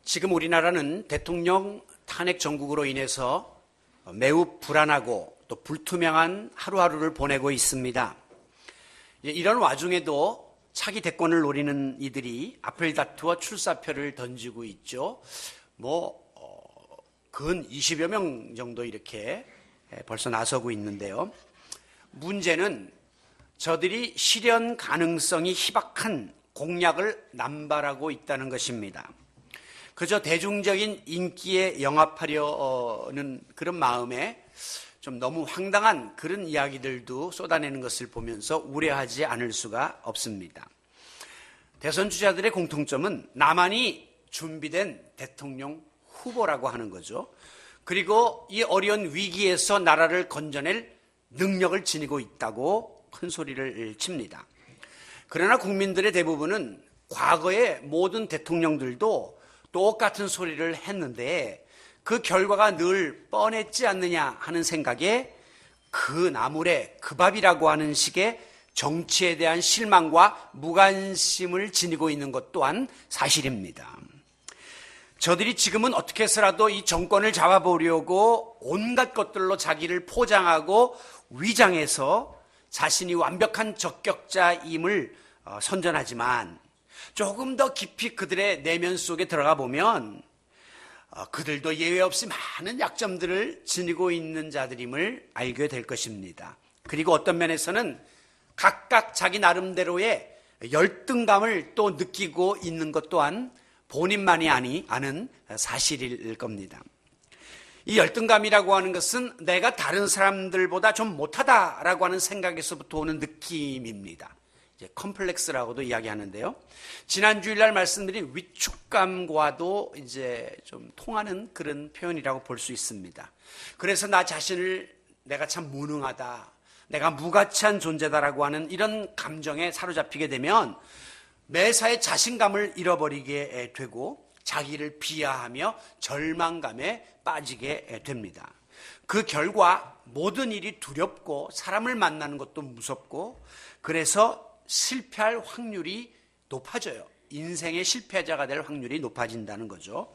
지금 우리나라는 대통령 탄핵 정국으로 인해서 매우 불안하고 또 불투명한 하루하루를 보내고 있습니다. 이런 와중에도 차기 대권을 노리는 이들이 앞을 다투어 출사표를 던지고 있죠. 근 20여 명 정도 이렇게 벌써 나서고 있는데요. 문제는 저들이 실현 가능성이 희박한 공약을 남발하고 있다는 것입니다. 그저 대중적인 인기에 영합하려는 그런 마음에 좀 너무 황당한 그런 이야기들도 쏟아내는 것을 보면서 우려하지 않을 수가 없습니다. 대선 주자들의 공통점은 나만이 준비된 대통령 후보라고 하는 거죠. 그리고 이 어려운 위기에서 나라를 건져낼 능력을 지니고 있다고 큰 소리를 칩니다. 그러나 국민들의 대부분은 과거의 모든 대통령들도 똑같은 소리를 했는데 그 결과가 늘 뻔했지 않느냐 하는 생각에 그 나물에 그 밥이라고 하는 식의 정치에 대한 실망과 무관심을 지니고 있는 것 또한 사실입니다. 저들이 지금은 어떻게 해서라도 이 정권을 잡아보려고 온갖 것들로 자기를 포장하고 위장해서 자신이 완벽한 적격자임을 선전하지만 조금 더 깊이 그들의 내면 속에 들어가 보면 그들도 예외 없이 많은 약점들을 지니고 있는 자들임을 알게 될 것입니다. 그리고 어떤 면에서는 각각 자기 나름대로의 열등감을 또 느끼고 있는 것 또한 본인만이 아는 사실일 겁니다. 이 열등감이라고 하는 것은 내가 다른 사람들보다 좀 못하다라고 하는 생각에서부터 오는 느낌입니다. 이제 컴플렉스라고도 이야기하는데요. 지난 주일날 말씀드린 위축감과도 이제 좀 통하는 그런 표현이라고 볼 수 있습니다. 그래서 나 자신을 내가 참 무능하다, 내가 무가치한 존재다라고 하는 이런 감정에 사로잡히게 되면 매사에 자신감을 잃어버리게 되고 자기를 비하하며 절망감에 빠지게 됩니다. 그 결과 모든 일이 두렵고 사람을 만나는 것도 무섭고 그래서 실패할 확률이 높아져요. 인생의 실패자가 될 확률이 높아진다는 거죠.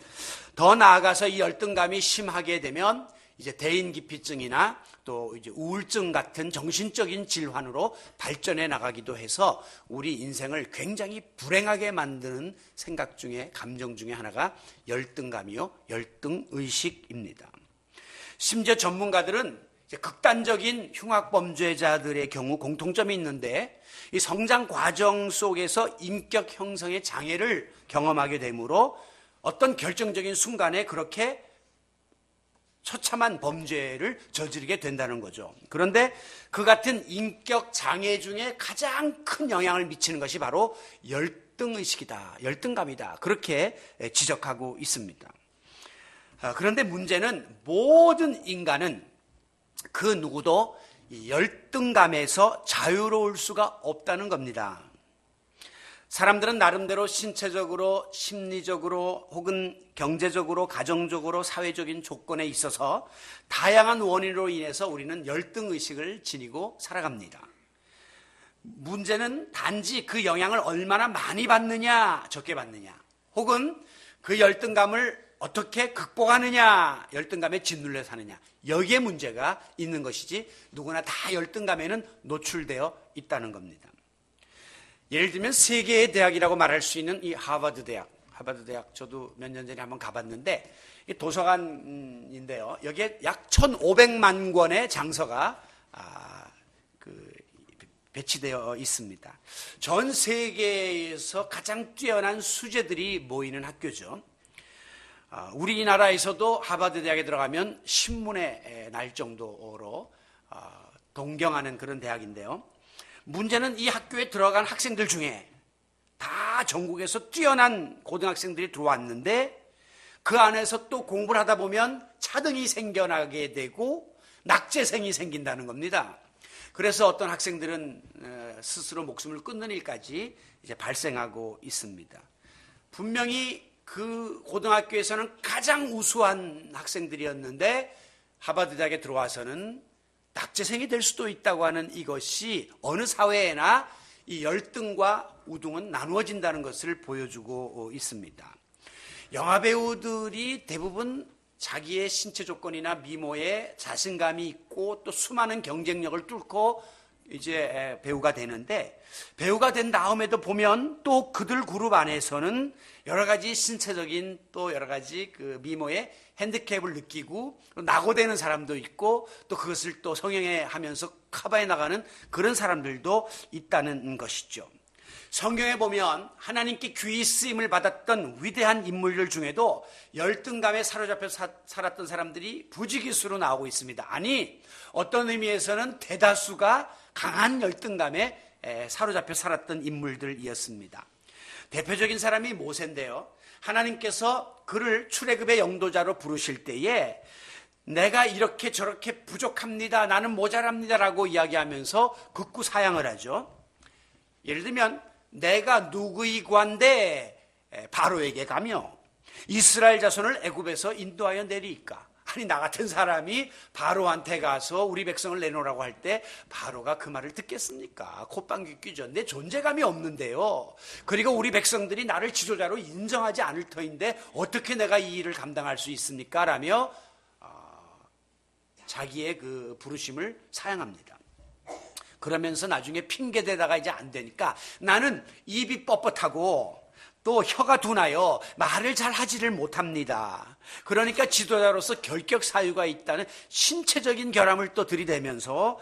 더 나아가서 이 열등감이 심하게 되면 이제 대인기피증이나 또 이제 우울증 같은 정신적인 질환으로 발전해 나가기도 해서 우리 인생을 굉장히 불행하게 만드는 생각 중에 감정 중에 하나가 열등감이요, 열등의식입니다. 심지어 전문가들은 극단적인 흉악범죄자들의 경우 공통점이 있는데 이 성장 과정 속에서 인격 형성의 장애를 경험하게 되므로 어떤 결정적인 순간에 그렇게 처참한 범죄를 저지르게 된다는 거죠. 그런데 그 같은 인격 장애 중에 가장 큰 영향을 미치는 것이 바로 열등의식이다, 열등감이다, 그렇게 지적하고 있습니다. 그런데 문제는 모든 인간은 그 누구도 이 열등감에서 자유로울 수가 없다는 겁니다. 사람들은 나름대로 신체적으로, 심리적으로 혹은 경제적으로, 가정적으로, 사회적인 조건에 있어서 다양한 원인으로 인해서 우리는 열등의식을 지니고 살아갑니다. 문제는 단지 그 영향을 얼마나 많이 받느냐, 적게 받느냐, 혹은 그 열등감을 어떻게 극복하느냐, 열등감에 짓눌려 사느냐, 여기에 문제가 있는 것이지 누구나 다 열등감에는 노출되어 있다는 겁니다. 예를 들면 세계의 대학이라고 말할 수 있는 이 하버드 대학 저도 몇 년 전에 한번 가봤는데 이 도서관인데요. 여기에 약 1,500만 권의 장서가 배치되어 있습니다. 전 세계에서 가장 뛰어난 수재들이 모이는 학교죠. 우리나라에서도 하버드 대학에 들어가면 신문에 날 정도로 동경하는 그런 대학인데요. 문제는 이 학교에 들어간 학생들 중에 다 전국에서 뛰어난 고등학생들이 들어왔는데 그 안에서 또 공부를 하다 보면 차등이 생겨나게 되고 낙제생이 생긴다는 겁니다. 그래서 어떤 학생들은 스스로 목숨을 끊는 일까지 이제 발생하고 있습니다. 분명히 그 고등학교에서는 가장 우수한 학생들이었는데 하버드 대학에 들어와서는 낙제생이 될 수도 있다고 하는 이것이 어느 사회에나 이 열등과 우등은 나누어진다는 것을 보여주고 있습니다. 영화 배우들이 대부분 자기의 신체 조건이나 미모에 자신감이 있고 또 수많은 경쟁력을 뚫고 이제 배우가 되는데, 배우가 된 다음에도 보면 또 그들 그룹 안에서는 여러 가지 신체적인 또 여러 가지 그 미모의 핸디캡을 느끼고 낙오되는 사람도 있고, 또 그것을 또 성형하면서 커버해 나가는 그런 사람들도 있다는 것이죠. 성경에 보면 하나님께 귀히 쓰임을 받았던 위대한 인물들 중에도 열등감에 사로잡혀 살았던 사람들이 부지기수로 나오고 있습니다. 아니, 어떤 의미에서는 대다수가 강한 열등감에 사로잡혀 살았던 인물들이었습니다. 대표적인 사람이 모세인데요. 하나님께서 그를 출애굽의 영도자로 부르실 때에 내가 이렇게 저렇게 부족합니다, 나는 모자랍니다라고 이야기하면서 극구 사양을 하죠. 예를 들면 내가 누구의 관대 바로에게 가며 이스라엘 자손을 애굽에서 인도하여 내리까? 아니, 나 같은 사람이 바로한테 가서 우리 백성을 내놓으라고 할 때 바로가 그 말을 듣겠습니까? 콧방귀 뀌죠. 내 존재감이 없는데요. 그리고 우리 백성들이 나를 지도자로 인정하지 않을 터인데 어떻게 내가 이 일을 감당할 수 있습니까? 라며 자기의 그 부르심을 사양합니다. 그러면서 나중에 핑계대다가 이제 안 되니까 나는 입이 뻣뻣하고 또 혀가 둔하여 말을 잘 하지를 못합니다. 그러니까 지도자로서 결격 사유가 있다는 신체적인 결함을 또 들이대면서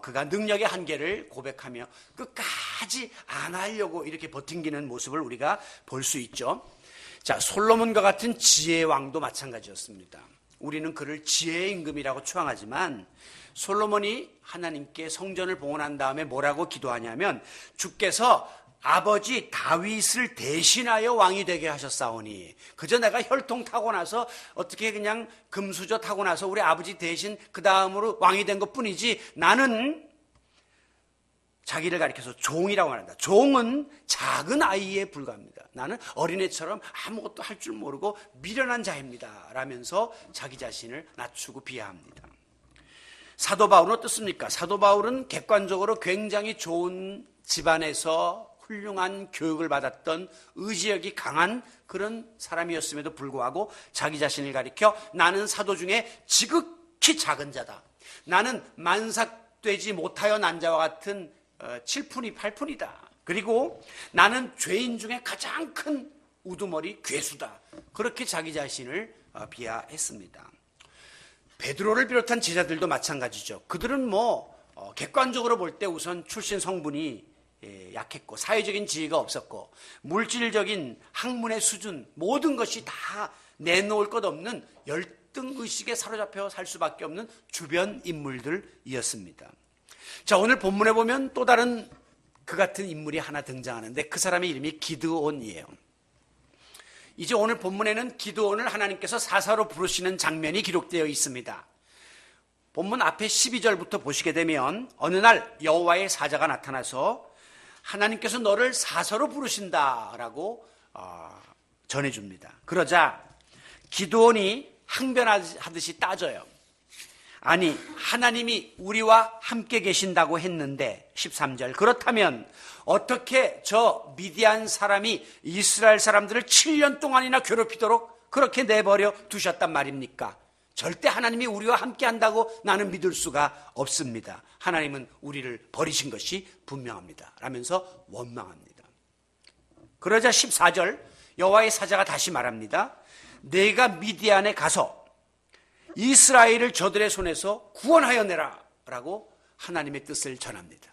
그가 능력의 한계를 고백하며 끝까지 안 하려고 이렇게 버팅기는 모습을 우리가 볼 수 있죠. 자, 솔로몬과 같은 지혜의 왕도 마찬가지였습니다. 우리는 그를 지혜의 임금이라고 추앙하지만 솔로몬이 하나님께 성전을 봉헌한 다음에 뭐라고 기도하냐면, 주께서 아버지 다윗을 대신하여 왕이 되게 하셨사오니, 그저 내가 혈통 타고 나서 어떻게 그냥 금수저 타고 나서 우리 아버지 대신 그 다음으로 왕이 된 것뿐이지, 나는, 자기를 가리켜서 종이라고 말한다. 종은 작은 아이에 불과합니다. 나는 어린애처럼 아무것도 할 줄 모르고 미련한 자입니다 라면서 자기 자신을 낮추고 비하합니다. 사도 바울은 어떻습니까? 사도 바울은 객관적으로 굉장히 좋은 집안에서 훌륭한 교육을 받았던 의지력이 강한 그런 사람이었음에도 불구하고 자기 자신을 가리켜 나는 사도 중에 지극히 작은 자다. 나는 만삭되지 못하여 난 자와 같은 7푼이 8푼이다. 그리고 나는 죄인 중에 가장 큰 우두머리 괴수다. 그렇게 자기 자신을 비하했습니다. 베드로를 비롯한 제자들도 마찬가지죠. 그들은 객관적으로 볼 때 우선 출신 성분이 약했고 사회적인 지위가 없었고 물질적인 학문의 수준 모든 것이 다 내놓을 것 없는 열등의식에 사로잡혀 살 수밖에 없는 주변 인물들이었습니다. 자, 오늘 본문에 보면 또 다른 그 같은 인물이 하나 등장하는데 그 사람의 이름이 기드온이에요. 이제 오늘 본문에는 기드온을 하나님께서 사사로 부르시는 장면이 기록되어 있습니다. 본문 앞에 12절부터 보시게 되면 어느 날 여호와의 사자가 나타나서 하나님께서 너를 사사로 부르신다라고 전해줍니다. 그러자 기드온이 항변하듯이 따져요. 아니, 하나님이 우리와 함께 계신다고 했는데 13절 그렇다면 어떻게 저 미디안 사람이 이스라엘 사람들을 7년 동안이나 괴롭히도록 그렇게 내버려 두셨단 말입니까? 절대 하나님이 우리와 함께 한다고 나는 믿을 수가 없습니다. 하나님은 우리를 버리신 것이 분명합니다 라면서 원망합니다. 그러자 14절 여호와의 사자가 다시 말합니다. 내가 미디안에 가서 이스라엘을 저들의 손에서 구원하여 내라 라고 하나님의 뜻을 전합니다.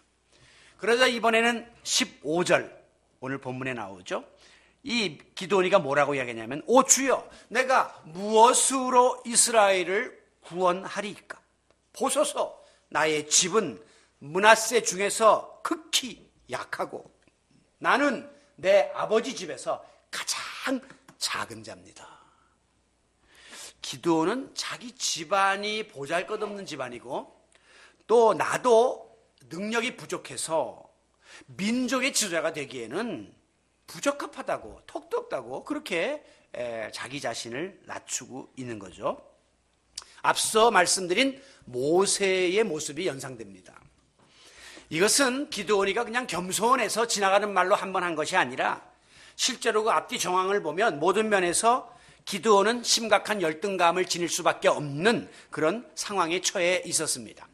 그러자 이번에는 15절 오늘 본문에 나오죠. 이 기드온이가 뭐라고 이야기하냐면 오 주여 내가 무엇으로 이스라엘을 구원하리이까? 보소서 나의 집은 므낫세 중에서 극히 약하고 나는 내 아버지 집에서 가장 작은 자입니다. 기드온은 자기 집안이 보잘것없는 집안이고 또 나도 능력이 부족해서 민족의 지도자가 되기에는 부적합하다고 턱도 없다고 그렇게 자기 자신을 낮추고 있는 거죠. 앞서 말씀드린 모세의 모습이 연상됩니다. 이것은 기드온이가 그냥 겸손해서 지나가는 말로 한 번 한 것이 아니라 실제로 그 앞뒤 정황을 보면 모든 면에서 기드온은 심각한 열등감을 지닐 수밖에 없는 그런 상황에 처해 있었습니다.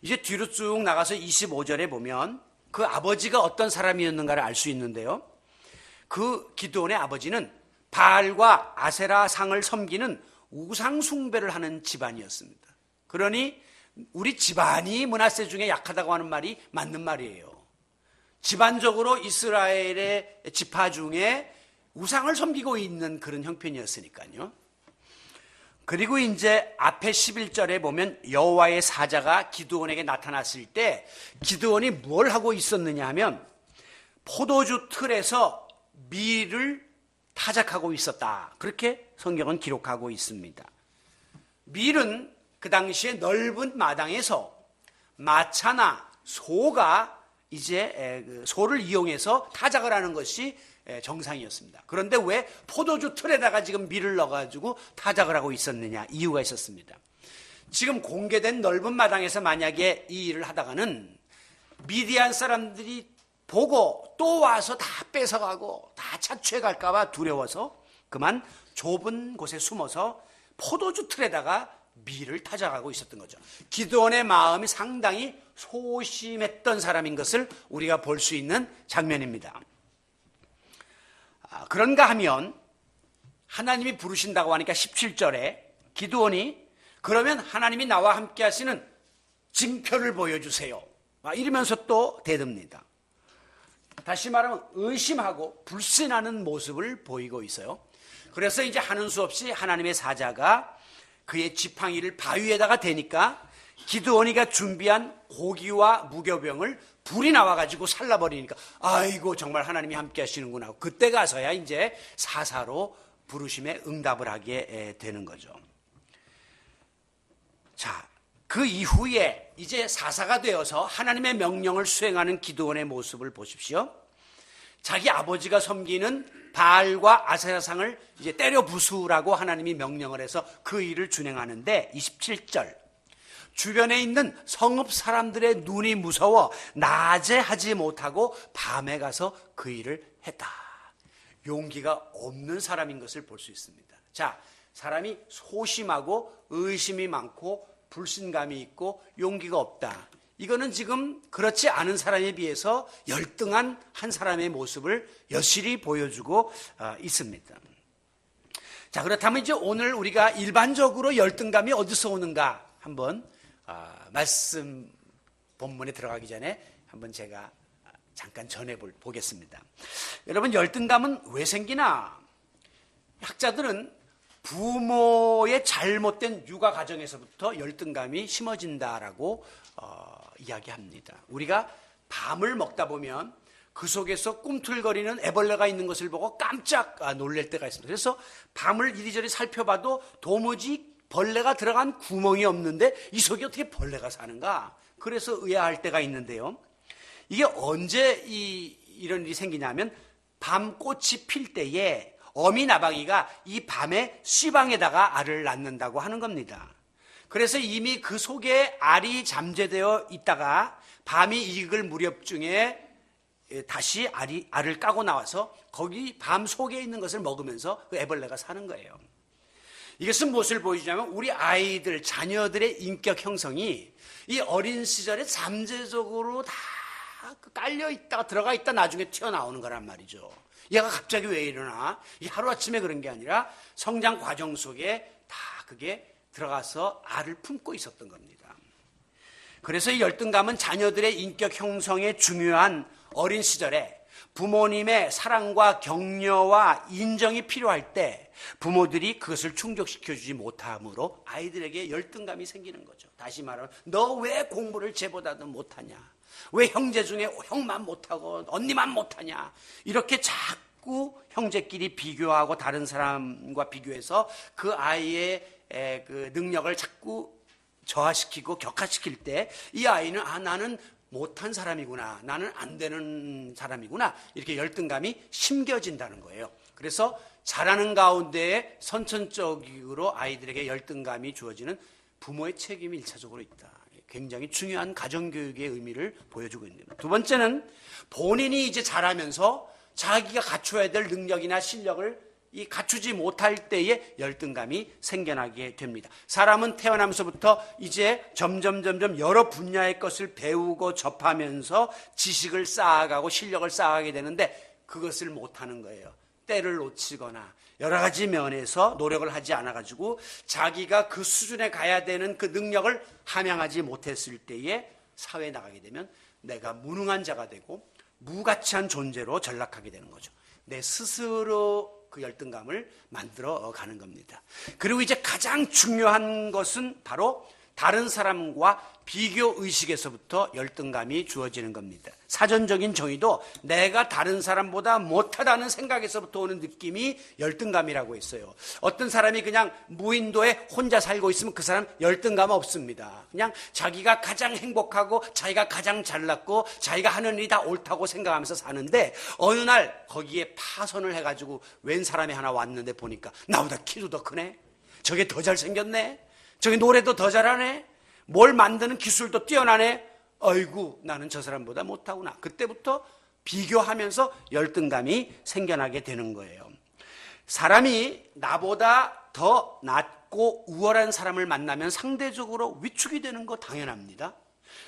이제 뒤로 쭉 나가서 25절에 보면 그 아버지가 어떤 사람이었는가를 알 수 있는데요. 그 기드온의 아버지는 바알과 아세라 상을 섬기는 우상 숭배를 하는 집안이었습니다. 그러니 우리 집안이 므낫세 중에 약하다고 하는 말이 맞는 말이에요. 집안적으로 이스라엘의 지파 중에 우상을 섬기고 있는 그런 형편이었으니까요. 그리고 이제 앞에 11절에 보면 여호와의 사자가 기드온에게 나타났을 때 기드온이 뭘 하고 있었느냐 하면 포도주 틀에서 밀을 타작하고 있었다. 그렇게 성경은 기록하고 있습니다. 밀은 그 당시에 넓은 마당에서 마차나 소가 이제 소를 이용해서 타작을 하는 것이 정상이었습니다. 그런데 왜 포도주 틀에다가 지금 밀을 넣어가지고 타작을 하고 있었느냐? 이유가 있었습니다. 지금 공개된 넓은 마당에서 만약에 이 일을 하다가는 미디안 사람들이 보고 또 와서 다 뺏어가고 다 착취해갈까봐 두려워서 그만 좁은 곳에 숨어서 포도주 틀에다가 밀을 타작하고 있었던 거죠. 기드온의 마음이 상당히 소심했던 사람인 것을 우리가 볼 수 있는 장면입니다. 그런가 하면 하나님이 부르신다고 하니까 17절에 기드온이 그러면 하나님이 나와 함께 하시는 징표를 보여주세요. 이러면서 또 대듭니다. 다시 말하면 의심하고 불신하는 모습을 보이고 있어요. 그래서 이제 하는 수 없이 하나님의 사자가 그의 지팡이를 바위에다가 대니까 기드온이가 준비한 고기와 무교병을 불이 나와가지고 살라버리니까 아이고 정말 하나님이 함께 하시는구나. 그때 가서야 이제 사사로 부르심에 응답을 하게 되는 거죠. 자, 그 이후에 이제 사사가 되어서 하나님의 명령을 수행하는 기드온의 모습을 보십시오. 자기 아버지가 섬기는 바알과 아세라상을 이제 때려 부수라고 하나님이 명령을 해서 그 일을 준행하는데 27절 주변에 있는 성읍 사람들의 눈이 무서워 낮에 하지 못하고 밤에 가서 그 일을 했다. 용기가 없는 사람인 것을 볼 수 있습니다. 자, 사람이 소심하고 의심이 많고 불신감이 있고 용기가 없다. 이거는 지금 그렇지 않은 사람에 비해서 열등한 한 사람의 모습을 여실히 보여주고 있습니다. 자, 그렇다면 이제 오늘 우리가 일반적으로 열등감이 어디서 오는가 한번 말씀 본문에 들어가기 전에 한번 제가 잠깐 전해보겠습니다. 여러분, 열등감은 왜 생기나? 학자들은 부모의 잘못된 육아 과정에서부터 열등감이 심어진다라고 이야기합니다. 우리가 밤을 먹다 보면 그 속에서 꿈틀거리는 애벌레가 있는 것을 보고 깜짝 놀랄 때가 있습니다. 그래서 밤을 이리저리 살펴봐도 도무지 벌레가 들어간 구멍이 없는데 이 속에 어떻게 벌레가 사는가? 그래서 의아할 때가 있는데요. 이게 언제 이런 일이 생기냐면 밤꽃이 필 때에 어미나방이가 이 밤에 씨방에다가 알을 낳는다고 하는 겁니다. 그래서 이미 그 속에 알이 잠재되어 있다가 밤이 익을 무렵중에 다시 알을 까고 나와서 거기 밤 속에 있는 것을 먹으면서 그 애벌레가 사는 거예요. 이것은 무엇을 보여주냐면 우리 아이들, 자녀들의 인격 형성이 이 어린 시절에 잠재적으로 다 깔려있다가 들어가 있다 나중에 튀어나오는 거란 말이죠. 얘가 갑자기 왜 일어나? 이 하루아침에 그런 게 아니라 성장 과정 속에 다 그게 들어가서 알을 품고 있었던 겁니다. 그래서 이 열등감은 자녀들의 인격 형성에 중요한 어린 시절에 부모님의 사랑과 격려와 인정이 필요할 때 부모들이 그것을 충족시켜주지 못함으로 아이들에게 열등감이 생기는 거죠. 다시 말하면 너 왜 공부를 쟤보다도 못하냐? 왜 형제 중에 형만 못하고 언니만 못하냐? 이렇게 자꾸 형제끼리 비교하고 다른 사람과 비교해서 그 아이의 그 능력을 자꾸 저하시키고 격하시킬 때 이 아이는 나는 못한 사람이구나, 나는 안 되는 사람이구나, 이렇게 열등감이 심겨진다는 거예요. 그래서 자라는 가운데 선천적으로 아이들에게 열등감이 주어지는 부모의 책임이 1차적으로 있다. 굉장히 중요한 가정교육의 의미를 보여주고 있는 겁니다. 두 번째는 본인이 이제 자라면서 자기가 갖춰야 될 능력이나 실력을 이 갖추지 못할 때에 열등감이 생겨나게 됩니다. 사람은 태어나면서부터 이제 점점 여러 분야의 것을 배우고 접하면서 지식을 쌓아가고 실력을 쌓아가게 되는데 그것을 못하는 거예요. 때를 놓치거나 여러 가지 면에서 노력을 하지 않아가지고 자기가 그 수준에 가야 되는 그 능력을 함양하지 못했을 때에 사회에 나가게 되면 내가 무능한 자가 되고 무가치한 존재로 전락하게 되는 거죠. 내 스스로 그 열등감을 만들어 가는 겁니다. 그리고 이제 가장 중요한 것은 바로 다른 사람과 비교 의식에서부터 열등감이 주어지는 겁니다. 사전적인 정의도 내가 다른 사람보다 못하다는 생각에서부터 오는 느낌이 열등감이라고 했어요. 어떤 사람이 그냥 무인도에 혼자 살고 있으면 그 사람 열등감 없습니다. 그냥 자기가 가장 행복하고 자기가 가장 잘났고 자기가 하는 일이 다 옳다고 생각하면서 사는데 어느 날 거기에 파선을 해가지고 웬 사람이 하나 왔는데 보니까 나보다 키도 더 크네, 저게 더 잘생겼네, 저기 노래도 더 잘하네, 뭘 만드는 기술도 뛰어나네, 아이고 나는 저 사람보다 못하구나. 그때부터 비교하면서 열등감이 생겨나게 되는 거예요. 사람이 나보다 더 낫고 우월한 사람을 만나면 상대적으로 위축이 되는 거 당연합니다.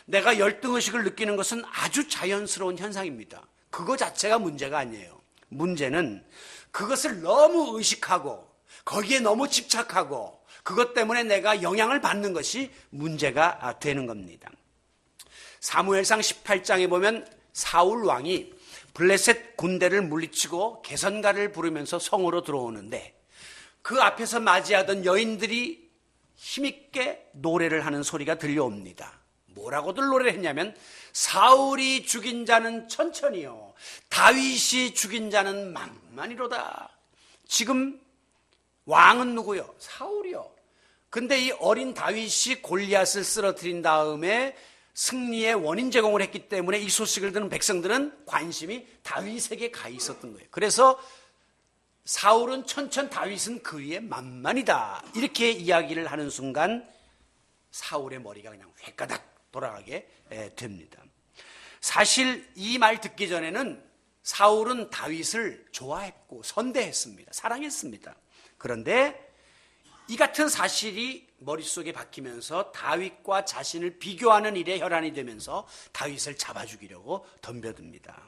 내가 열등의식을 느끼는 것은 아주 자연스러운 현상입니다. 그거 자체가 문제가 아니에요. 문제는 그것을 너무 의식하고 거기에 너무 집착하고 그것 때문에 내가 영향을 받는 것이 문제가 되는 겁니다. 사무엘상 18장에 보면 사울 왕이 블레셋 군대를 물리치고 개선가를 부르면서 성으로 들어오는데 그 앞에서 맞이하던 여인들이 힘있게 노래를 하는 소리가 들려옵니다. 뭐라고들 노래를 했냐면 사울이 죽인 자는 천천히요, 다윗이 죽인 자는 만만히로다. 지금 왕은 누구요? 사울이요. 근데 이 어린 다윗이 골리앗을 쓰러뜨린 다음에 승리의 원인 제공을 했기 때문에 이 소식을 듣는 백성들은 관심이 다윗에게 가 있었던 거예요. 그래서 사울은 천천, 다윗은 그 위에 만만이다, 이렇게 이야기를 하는 순간 사울의 머리가 그냥 획가닥 돌아가게 됩니다. 사실 이 말 듣기 전에는 사울은 다윗을 좋아했고 선대했습니다. 사랑했습니다. 그런데 이 같은 사실이 머릿속에 박히면서 다윗과 자신을 비교하는 일에 혈안이 되면서 다윗을 잡아 죽이려고 덤벼듭니다.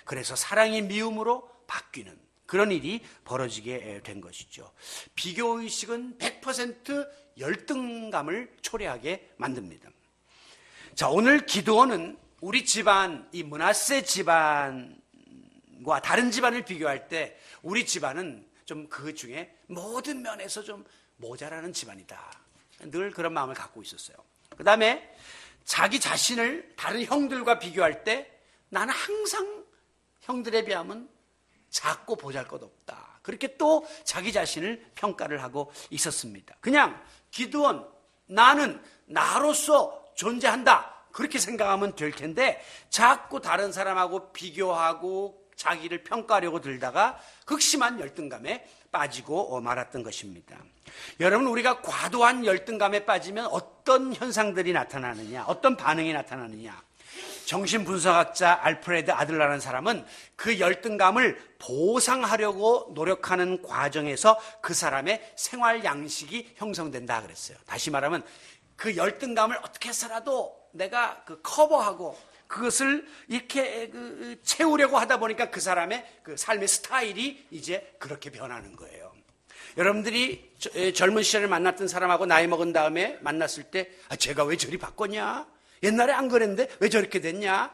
그래서 사랑이 미움으로 바뀌는 그런 일이 벌어지게 된 것이죠. 비교의식은 100% 열등감을 초래하게 만듭니다. 자, 오늘 기드온은 우리 집안, 이 므낫세 집안과 다른 집안을 비교할 때 우리 집안은 좀 그 중에 모든 면에서 좀 모자라는 집안이다, 늘 그런 마음을 갖고 있었어요. 그 다음에 자기 자신을 다른 형들과 비교할 때 나는 항상 형들에 비하면 작고 보잘것없다, 그렇게 또 자기 자신을 평가를 하고 있었습니다. 그냥 기드온, 나는 나로서 존재한다, 그렇게 생각하면 될 텐데 자꾸 다른 사람하고 비교하고 자기를 평가하려고 들다가 극심한 열등감에 빠지고 말았던 것입니다. 여러분, 우리가 과도한 열등감에 빠지면 어떤 현상들이 나타나느냐, 어떤 반응이 나타나느냐. 정신분석학자 알프레드 아들러라는 사람은 그 열등감을 보상하려고 노력하는 과정에서 그 사람의 생활 양식이 형성된다 그랬어요. 다시 말하면 그 열등감을 어떻게 해서라도 내가 커버하고 그것을 이렇게 채우려고 하다 보니까 그 사람의 그 삶의 스타일이 이제 그렇게 변하는 거예요. 여러분들이 젊은 시절에 만났던 사람하고 나이 먹은 다음에 만났을 때 쟤가 왜 저리 바꿨냐? 옛날에 안 그랬는데 왜 저렇게 됐냐?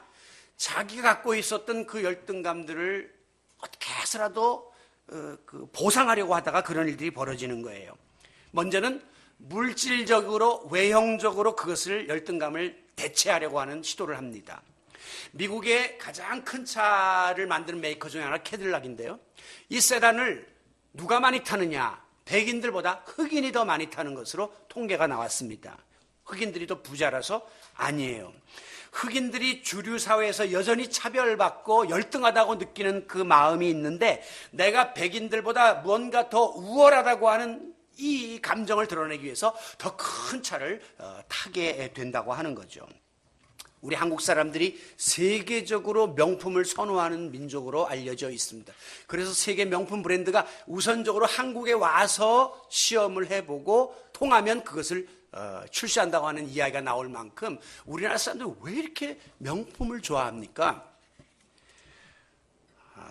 자기가 갖고 있었던 그 열등감들을 어떻게 해서라도 보상하려고 하다가 그런 일들이 벌어지는 거예요. 먼저는 물질적으로, 외형적으로 그것을 열등감을 대체하려고 하는 시도를 합니다. 미국의 가장 큰 차를 만드는 메이커 중에 하나 캐딜락인데요. 이 세단을 누가 많이 타느냐? 백인들보다 흑인이 더 많이 타는 것으로 통계가 나왔습니다. 흑인들이 더 부자라서 아니에요. 흑인들이 주류 사회에서 여전히 차별받고 열등하다고 느끼는 그 마음이 있는데 내가 백인들보다 무언가 더 우월하다고 하는 이 감정을 드러내기 위해서 더 큰 차를 타게 된다고 하는 거죠. 우리 한국 사람들이 세계적으로 명품을 선호하는 민족으로 알려져 있습니다. 그래서 세계 명품 브랜드가 우선적으로 한국에 와서 시험을 해보고 통하면 그것을 출시한다고 하는 이야기가 나올 만큼 우리나라 사람들이 왜 이렇게 명품을 좋아합니까?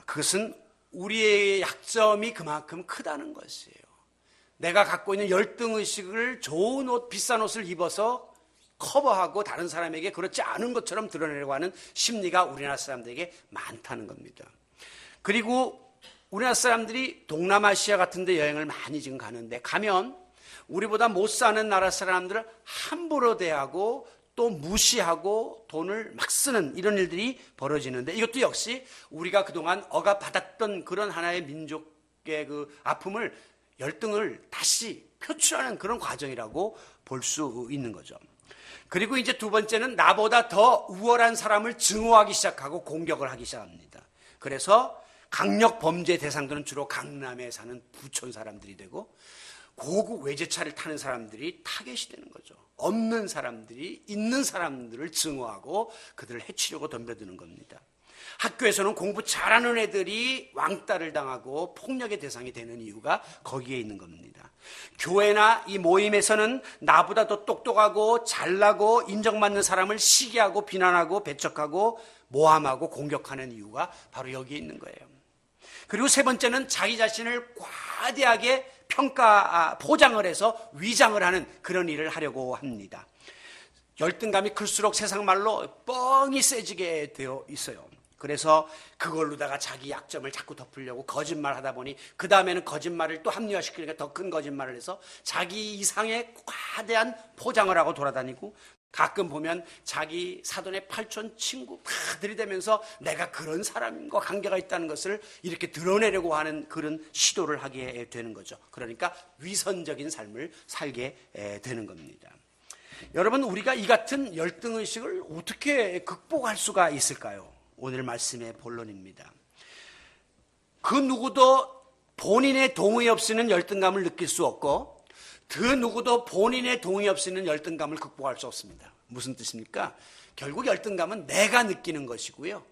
그것은 우리의 약점이 그만큼 크다는 것이에요. 내가 갖고 있는 열등의식을 좋은 옷, 비싼 옷을 입어서 커버하고 다른 사람에게 그렇지 않은 것처럼 드러내려고 하는 심리가 우리나라 사람들에게 많다는 겁니다. 그리고 우리나라 사람들이 동남아시아 같은 데 여행을 많이 지금 가는데 가면 우리보다 못 사는 나라 사람들을 함부로 대하고 또 무시하고 돈을 막 쓰는 이런 일들이 벌어지는데 이것도 역시 우리가 그동안 억압받았던 그런 하나의 민족의 그 아픔을 열등을 다시 표출하는 그런 과정이라고 볼 수 있는 거죠. 그리고 이제 두 번째는 나보다 더 우월한 사람을 증오하기 시작하고 공격을 하기 시작합니다. 그래서 강력 범죄 대상들은 주로 강남에 사는 부촌 사람들이 되고 고급 외제차를 타는 사람들이 타겟이 되는 거죠. 없는 사람들이 있는 사람들을 증오하고 그들을 해치려고 덤벼드는 겁니다. 학교에서는 공부 잘하는 애들이 왕따를 당하고 폭력의 대상이 되는 이유가 거기에 있는 겁니다. 교회나 이 모임에서는 나보다 더 똑똑하고 잘나고 인정받는 사람을 시기하고 비난하고 배척하고 모함하고 공격하는 이유가 바로 여기에 있는 거예요. 그리고 세 번째는 자기 자신을 과대하게 포장을 해서 위장을 하는 그런 일을 하려고 합니다. 열등감이 클수록 세상 말로 뻥이 세지게 되어 있어요. 그래서 그걸로다가 자기 약점을 자꾸 덮으려고 거짓말 하다 보니 그 다음에는 거짓말을 또 합리화시키니까 더 큰 거짓말을 해서 자기 이상의 과대한 포장을 하고 돌아다니고 가끔 보면 자기 사돈의 팔촌 친구 다 들이대면서 내가 그런 사람과 관계가 있다는 것을 이렇게 드러내려고 하는 그런 시도를 하게 되는 거죠. 그러니까 위선적인 삶을 살게 되는 겁니다. 여러분, 우리가 이 같은 열등의식을 어떻게 극복할 수가 있을까요? 오늘 말씀의 본론입니다. 그 누구도 본인의 동의 없이는 열등감을 느낄 수 없고 그 누구도 본인의 동의 없이는 열등감을 극복할 수 없습니다. 무슨 뜻입니까? 결국 열등감은 내가 느끼는 것이고요.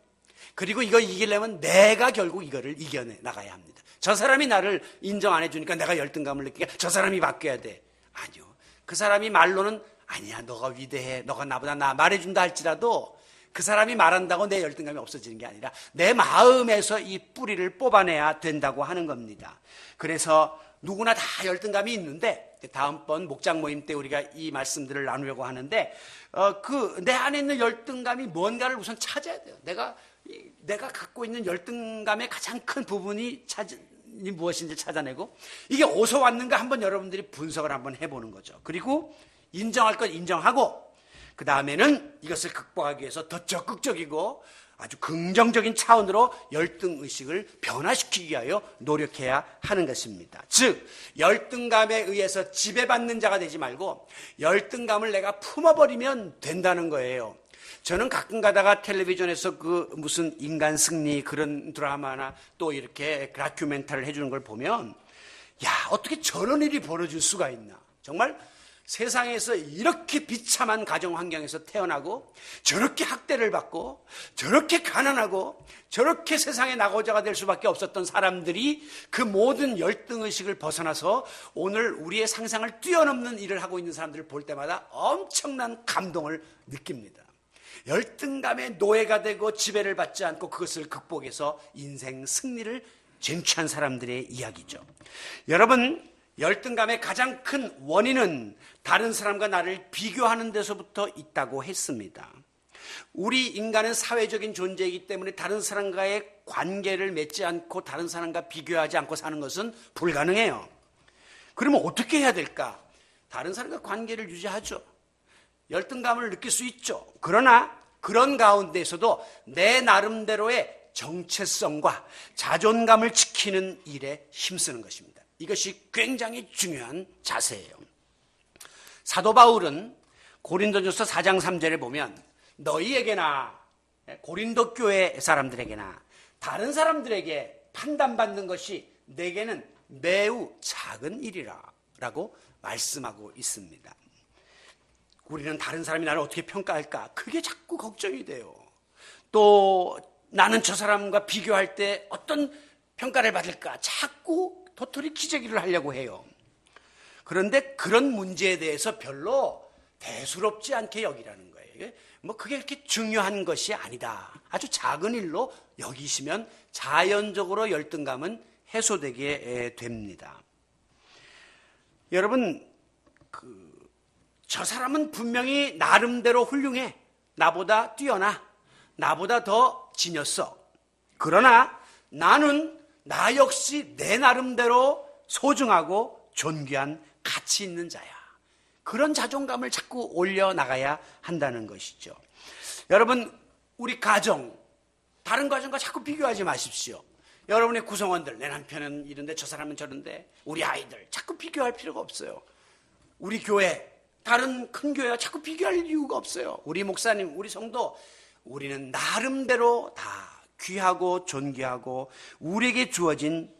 그리고 이거 이기려면 내가 결국 이거를 이겨내 나가야 합니다. 저 사람이 나를 인정 안 해주니까 내가 열등감을 느끼니까 저 사람이 바뀌어야 돼. 아니요. 그 사람이 말로는 아니야, 너가 위대해, 너가 나보다 나 말해준다 할지라도 그 사람이 말한다고 내 열등감이 없어지는 게 아니라 내 마음에서 이 뿌리를 뽑아내야 된다고 하는 겁니다. 그래서 누구나 다 열등감이 있는데 다음번 목장 모임 때 우리가 이 말씀들을 나누려고 하는데 내 안에 있는 열등감이 뭔가를 우선 찾아야 돼요. 내가 갖고 있는 열등감의 가장 큰 부분이 무엇인지 찾아내고 이게 어디서 왔는가 한번 여러분들이 분석을 한번 해보는 거죠. 그리고 인정할 것 인정하고 그 다음에는 이것을 극복하기 위해서 더 적극적이고 아주 긍정적인 차원으로 열등의식을 변화시키기 위하여 노력해야 하는 것입니다. 즉 열등감에 의해서 지배받는 자가 되지 말고 열등감을 내가 품어버리면 된다는 거예요. 저는 가끔 가다가 텔레비전에서 그 무슨 인간 승리 그런 드라마나 또 이렇게 다큐멘터리를 해주는 걸 보면 야, 어떻게 저런 일이 벌어질 수가 있나. 정말 세상에서 이렇게 비참한 가정 환경에서 태어나고 저렇게 학대를 받고 저렇게 가난하고 저렇게 세상의 낙오자가 될 수밖에 없었던 사람들이 그 모든 열등의식을 벗어나서 오늘 우리의 상상을 뛰어넘는 일을 하고 있는 사람들을 볼 때마다 엄청난 감동을 느낍니다. 열등감의 노예가 되고 지배를 받지 않고 그것을 극복해서 인생 승리를 쟁취한 사람들의 이야기죠. 여러분, 열등감의 가장 큰 원인은 다른 사람과 나를 비교하는 데서부터 있다고 했습니다. 우리 인간은 사회적인 존재이기 때문에 다른 사람과의 관계를 맺지 않고 다른 사람과 비교하지 않고 사는 것은 불가능해요. 그러면 어떻게 해야 될까? 다른 사람과 관계를 유지하죠. 열등감을 느낄 수 있죠. 그러나 그런 가운데서도 내 나름대로의 정체성과 자존감을 지키는 일에 힘쓰는 것입니다. 이것이 굉장히 중요한 자세예요. 사도 바울은 고린도전서 4장 3절에 보면 너희에게나 고린도 교회 사람들에게나 다른 사람들에게 판단받는 것이 내게는 매우 작은 일이라 라고 말씀하고 있습니다. 우리는 다른 사람이 나를 어떻게 평가할까? 그게 자꾸 걱정이 돼요. 또 나는 저 사람과 비교할 때 어떤 평가를 받을까? 자꾸 도토리 기저귀를 하려고 해요. 그런데 그런 문제에 대해서 별로 대수롭지 않게 여기라는 거예요. 뭐 그게 그렇게 중요한 것이 아니다. 아주 작은 일로 여기시면 자연적으로 열등감은 해소되게 됩니다. 여러분, 저 사람은 분명히 나름대로 훌륭해. 나보다 뛰어나. 나보다 더 지녔어. 그러나 나는 나 역시 내 나름대로 소중하고 존귀한 가치 있는 자야. 그런 자존감을 자꾸 올려나가야 한다는 것이죠. 여러분, 우리 가정, 다른 가정과 자꾸 비교하지 마십시오. 여러분의 구성원들, 내 남편은 이런데 저 사람은 저런데, 우리 아이들 자꾸 비교할 필요가 없어요. 우리 교회, 다른 큰 교회와 자꾸 비교할 이유가 없어요. 우리 목사님, 우리 성도, 우리는 나름대로 다 귀하고 존귀하고 우리에게 주어진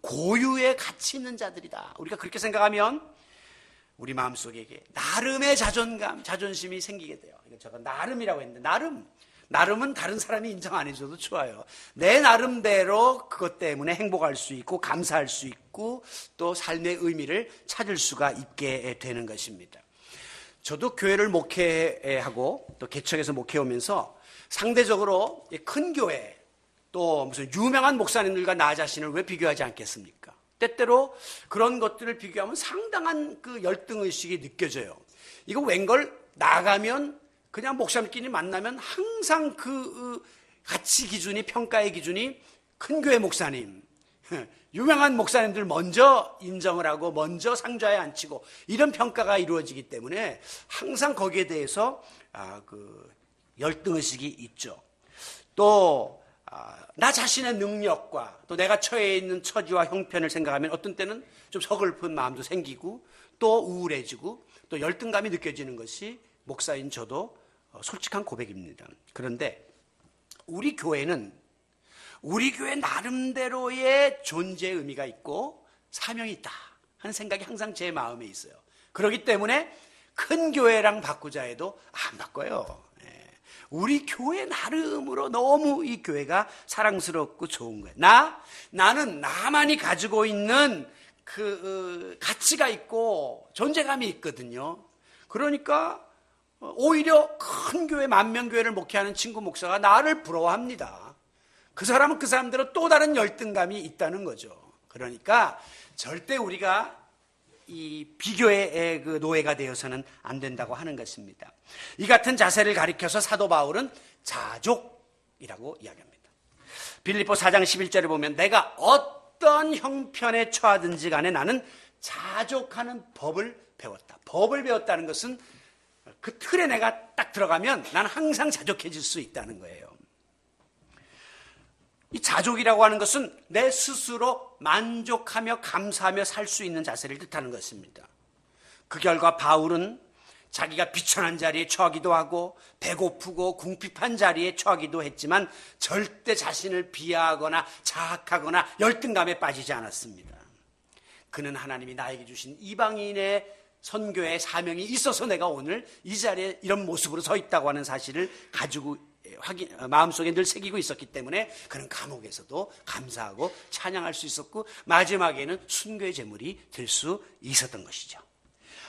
고유의 가치 있는 자들이다. 우리가 그렇게 생각하면 우리 마음속에 나름의 자존감, 자존심이 생기게 돼요. 제가 나름이라고 했는데 나름은 다른 사람이 인정 안 해줘도 좋아요. 내 나름대로 그것 때문에 행복할 수 있고 감사할 수 있고 또 삶의 의미를 찾을 수가 있게 되는 것입니다. 저도 교회를 목회하고 또 개척해서 목회하면서 상대적으로 큰 교회 또 무슨 유명한 목사님들과 나 자신을 왜 비교하지 않겠습니까? 때때로 그런 것들을 비교하면 상당한 그 열등의식이 느껴져요. 이거 웬걸 나가면 그냥 목사님끼리 만나면 항상 그 가치 기준이, 평가의 기준이 큰 교회 목사님, 유명한 목사님들 먼저 인정을 하고 먼저 상좌에 앉히고 이런 평가가 이루어지기 때문에 항상 거기에 대해서 열등의식이 있죠. 또 나 자신의 능력과 또 내가 처해 있는 처지와 형편을 생각하면 어떤 때는 좀 서글픈 마음도 생기고 또 우울해지고 또 열등감이 느껴지는 것이 목사인 저도 솔직한 고백입니다. 그런데 우리 교회는 우리 교회 나름대로의 존재의 의미가 있고 사명이 있다 하는 생각이 항상 제 마음에 있어요. 그렇기 때문에 큰 교회랑 바꾸자 해도 안 바꿔요. 우리 교회 나름으로 너무 이 교회가 사랑스럽고 좋은 거예요. 나는 나만이 가지고 있는 그 가치가 있고 존재감이 있거든요. 그러니까 오히려 큰 교회, 만명교회를 목회하는 친구 목사가 나를 부러워합니다. 그 사람은 그 사람대로 또 다른 열등감이 있다는 거죠. 그러니까 절대 우리가 이 비교의 그 노예가 되어서는 안 된다고 하는 것입니다. 이 같은 자세를 가리켜서 사도 바울은 자족이라고 이야기합니다. 빌립보 4장 11절에 보면 내가 어떤 형편에 처하든지 간에 나는 자족하는 법을 배웠다. 법을 배웠다는 것은 그 틀에 내가 딱 들어가면 나는 항상 자족해질 수 있다는 거예요. 이 자족이라고 하는 것은 내 스스로 만족하며 감사하며 살 수 있는 자세를 뜻하는 것입니다. 그 결과 바울은 자기가 비천한 자리에 처하기도 하고 배고프고 궁핍한 자리에 처하기도 했지만 절대 자신을 비하하거나 자학하거나 열등감에 빠지지 않았습니다. 그는 하나님이 나에게 주신 이방인의 선교의 사명이 있어서 내가 오늘 이 자리에 이런 모습으로 서 있다고 하는 사실을 가지고 마음속에 늘 새기고 있었기 때문에 그는 감옥에서도 감사하고 찬양할 수 있었고 마지막에는 순교의 제물이 될 수 있었던 것이죠.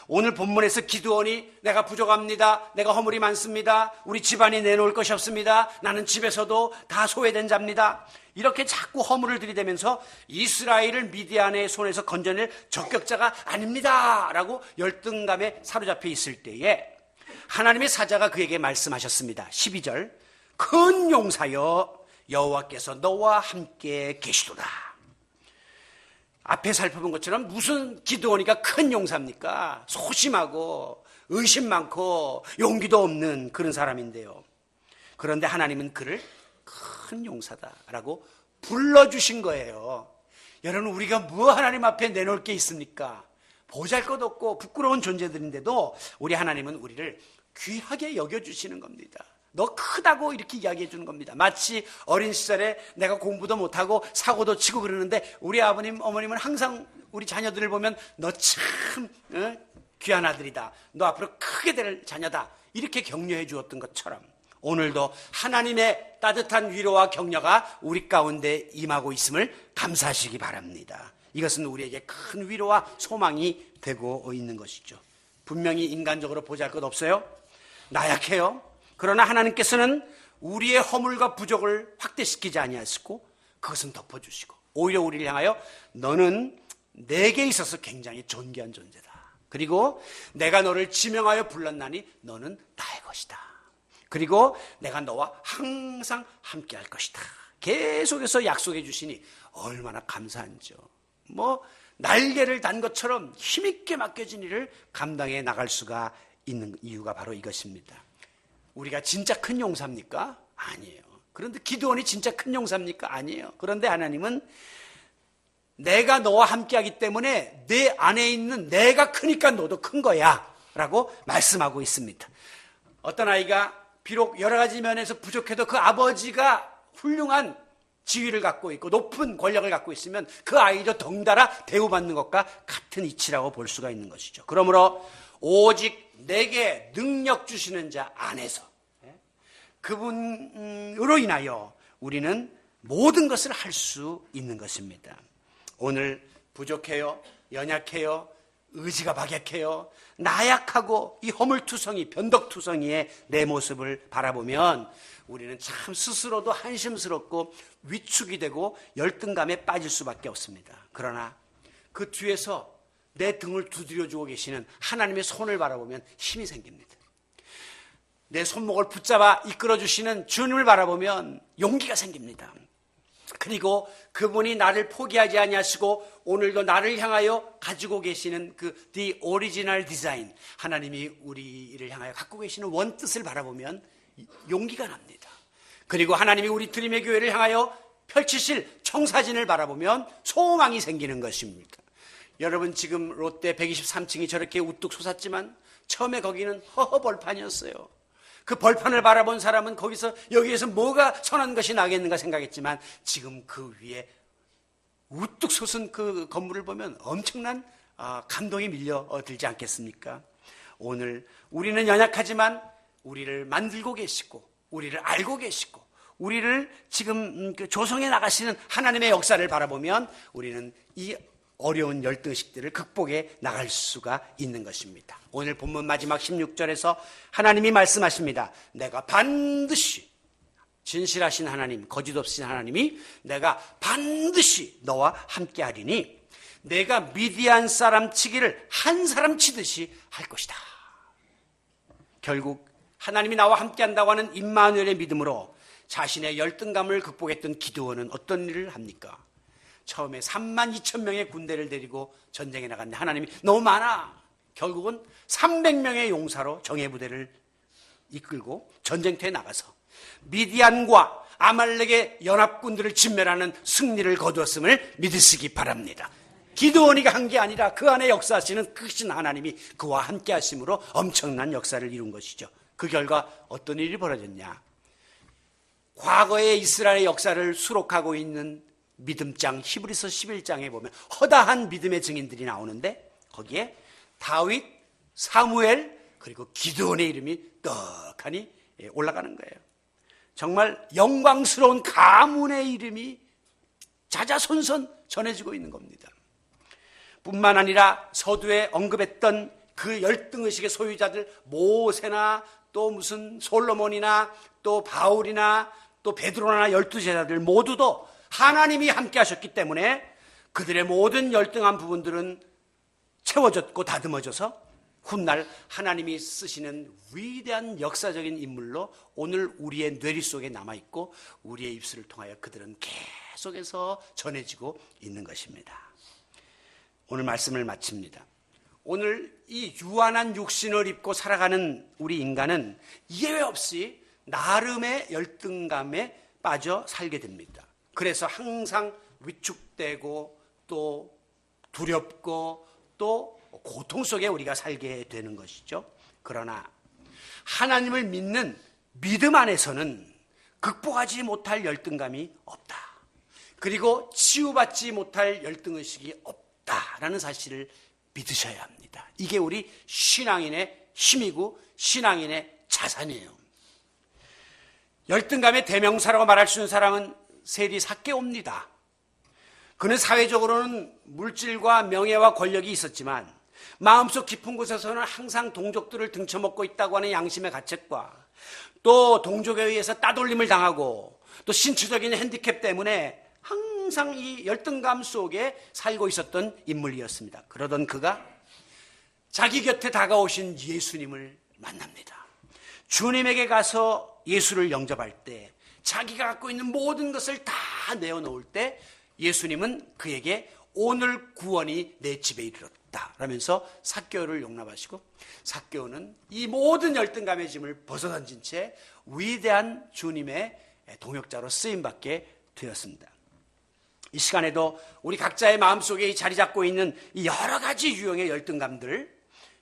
오늘 본문에서 기드온이 내가 부족합니다. 내가 허물이 많습니다. 우리 집안이 내놓을 것이 없습니다. 나는 집에서도 다 소외된 자입니다. 이렇게 자꾸 허물을 들이대면서 이스라엘을 미디안의 손에서 건져낼 적격자가 아닙니다 라고 열등감에 사로잡혀 있을 때에 하나님의 사자가 그에게 말씀하셨습니다. 12절 큰 용사여 여호와께서 너와 함께 계시도다. 앞에 살펴본 것처럼 무슨 기드온이가 큰 용사입니까? 소심하고 의심 많고 용기도 없는 그런 사람인데요. 그런데 하나님은 그를 큰 용사다라고 불러주신 거예요. 여러분 우리가 뭐 하나님 앞에 내놓을 게 있습니까? 보잘것없고 부끄러운 존재들인데도 우리 하나님은 우리를 귀하게 여겨주시는 겁니다. 너 크다고 이렇게 이야기해 주는 겁니다. 마치 어린 시절에 내가 공부도 못하고 사고도 치고 그러는데 우리 아버님 어머님은 항상 우리 자녀들을 보면 너 참 귀한 아들이다. 너 앞으로 크게 될 자녀다. 이렇게 격려해 주었던 것처럼 오늘도 하나님의 따뜻한 위로와 격려가 우리 가운데 임하고 있음을 감사하시기 바랍니다. 이것은 우리에게 큰 위로와 소망이 되고 있는 것이죠. 분명히 인간적으로 보잘 것 없어요. 나약해요. 그러나 하나님께서는 우리의 허물과 부족을 확대시키지 아니하시고 그것은 덮어주시고 오히려 우리를 향하여 너는 내게 있어서 굉장히 존귀한 존재다. 그리고 내가 너를 지명하여 불렀나니 너는 나의 것이다. 그리고 내가 너와 항상 함께 할 것이다. 계속해서 약속해 주시니 얼마나 감사한지요. 날개를 단 것처럼 힘있게 맡겨진 일을 감당해 나갈 수가 있는 이유가 바로 이것입니다. 우리가 진짜 큰 용사입니까? 아니에요. 그런데 기드온이 진짜 큰 용사입니까? 아니에요. 그런데 하나님은 내가 너와 함께하기 때문에 내 안에 있는 내가 크니까 너도 큰 거야 라고 말씀하고 있습니다. 어떤 아이가 비록 여러 가지 면에서 부족해도 그 아버지가 훌륭한 지위를 갖고 있고 높은 권력을 갖고 있으면 그 아이도 덩달아 대우받는 것과 같은 이치라고 볼 수가 있는 것이죠. 그러므로 오직 내게 능력 주시는 자 안에서 그분으로 인하여 우리는 모든 것을 할 수 있는 것입니다. 오늘 부족해요, 연약해요, 의지가 박약해요, 나약하고 이 허물투성이, 변덕투성이의 내 모습을 바라보면 우리는 참 스스로도 한심스럽고 위축이 되고 열등감에 빠질 수밖에 없습니다. 그러나 그 뒤에서 내 등을 두드려주고 계시는 하나님의 손을 바라보면 힘이 생깁니다. 내 손목을 붙잡아 이끌어주시는 주님을 바라보면 용기가 생깁니다. 그리고 그분이 나를 포기하지 아니하시고 오늘도 나를 향하여 가지고 계시는 The Original Design, 하나님이 우리를 향하여 갖고 계시는 원뜻을 바라보면 용기가 납니다. 그리고 하나님이 우리 드림의 교회를 향하여 펼치실 청사진을 바라보면 소망이 생기는 것입니다. 여러분 지금 롯데 123층이 저렇게 우뚝 솟았지만 처음에 거기는 허허벌판이었어요. 그 벌판을 바라본 사람은 여기에서 뭐가 선한 것이 나겠는가 생각했지만 지금 그 위에 우뚝 솟은 그 건물을 보면 엄청난 감동이 밀려들지 않겠습니까? 오늘 우리는 연약하지만 우리를 만들고 계시고 우리를 알고 계시고 우리를 지금 조성해 나가시는 하나님의 역사를 바라보면 우리는 이 어려운 열등식들을 극복해 나갈 수가 있는 것입니다. 오늘 본문 마지막 16절에서 하나님이 말씀하십니다. 내가 반드시, 진실하신 하나님, 거짓 없으신 하나님이 내가 반드시 너와 함께 하리니 내가 미디안 사람 치기를 한 사람 치듯이 할 것이다. 결국 하나님이 나와 함께 한다고 하는 임마누엘의 믿음으로 자신의 열등감을 극복했던 기드온은 어떤 일을 합니까? 처음에 32,000명의 군대를 데리고 전쟁에 나갔는데 하나님이 너무 많아. 결국은 300명의 용사로 정예부대를 이끌고 전쟁터에 나가서 미디안과 아말렉의 연합군들을 진멸하는 승리를 거두었음을 믿으시기 바랍니다. 기드온이가 한 게 아니라 그 안에 역사하시는 크신 하나님이 그와 함께 하심으로 엄청난 역사를 이룬 것이죠. 그 결과 어떤 일이 벌어졌냐? 과거의 이스라엘의 역사를 수록하고 있는 믿음장 히브리서 11장에 보면 허다한 믿음의 증인들이 나오는데 거기에 다윗, 사무엘 그리고 기드온의 이름이 떡하니 올라가는 거예요. 정말 영광스러운 가문의 이름이 자자손손 전해지고 있는 겁니다. 뿐만 아니라 서두에 언급했던 그 열등의식의 소유자들 모세나 또 무슨 솔로몬이나 또 바울이나 또 베드로나 12제자들 모두도 하나님이 함께 하셨기 때문에 그들의 모든 열등한 부분들은 채워졌고 다듬어져서 훗날 하나님이 쓰시는 위대한 역사적인 인물로 오늘 우리의 뇌리 속에 남아있고 우리의 입술을 통하여 그들은 계속해서 전해지고 있는 것입니다. 오늘 말씀을 마칩니다. 오늘 이 유한한 육신을 입고 살아가는 우리 인간은 예외 없이 나름의 열등감에 빠져 살게 됩니다. 그래서 항상 위축되고 또 두렵고 또 고통 속에 우리가 살게 되는 것이죠. 그러나 하나님을 믿는 믿음 안에서는 극복하지 못할 열등감이 없다. 그리고 치유받지 못할 열등의식이 없다라는 사실을 믿으셔야 합니다. 이게 우리 신앙인의 힘이고 신앙인의 자산이에요. 열등감의 대명사라고 말할 수 있는 사람은 세리 삭개오입니다. 그는 사회적으로는 물질과 명예와 권력이 있었지만 마음속 깊은 곳에서는 항상 동족들을 등쳐먹고 있다고 하는 양심의 가책과 또 동족에 의해서 따돌림을 당하고 또 신체적인 핸디캡 때문에 항상 이 열등감 속에 살고 있었던 인물이었습니다. 그러던 그가 자기 곁에 다가오신 예수님을 만납니다. 주님에게 가서 예수를 영접할 때 자기가 갖고 있는 모든 것을 다 내어놓을 때 예수님은 그에게 오늘 구원이 내 집에 이르렀다 라면서 삭개오를 용납하시고 삭개오는 이 모든 열등감의 짐을 벗어던진 채 위대한 주님의 동역자로 쓰임받게 되었습니다. 이 시간에도 우리 각자의 마음속에 자리 잡고 있는 이 여러 가지 유형의 열등감들,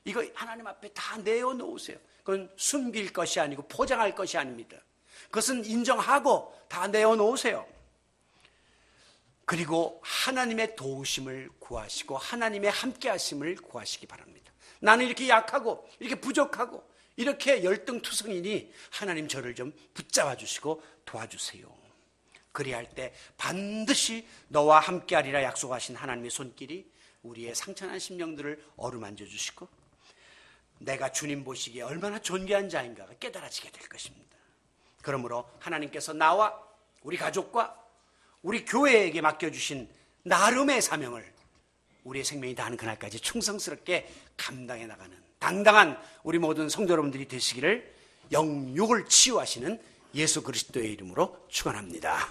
이거 하나님 앞에 다 내어놓으세요. 그건 숨길 것이 아니고 포장할 것이 아닙니다. 그것은 인정하고 다 내어놓으세요. 그리고 하나님의 도우심을 구하시고 하나님의 함께하심을 구하시기 바랍니다. 나는 이렇게 약하고 이렇게 부족하고 이렇게 열등투성이니 하나님 저를 좀 붙잡아 주시고 도와주세요. 그리할 때 반드시 너와 함께하리라 약속하신 하나님의 손길이 우리의 상처난 심령들을 어루만져 주시고 내가 주님 보시기에 얼마나 존귀한 자인가가 깨달아지게 될 것입니다. 그러므로 하나님께서 나와 우리 가족과 우리 교회에게 맡겨주신 나름의 사명을 우리의 생명이 다하는 그날까지 충성스럽게 감당해 나가는 당당한 우리 모든 성도 여러분들이 되시기를 영육을 치유하시는 예수 그리스도의 이름으로 축원합니다.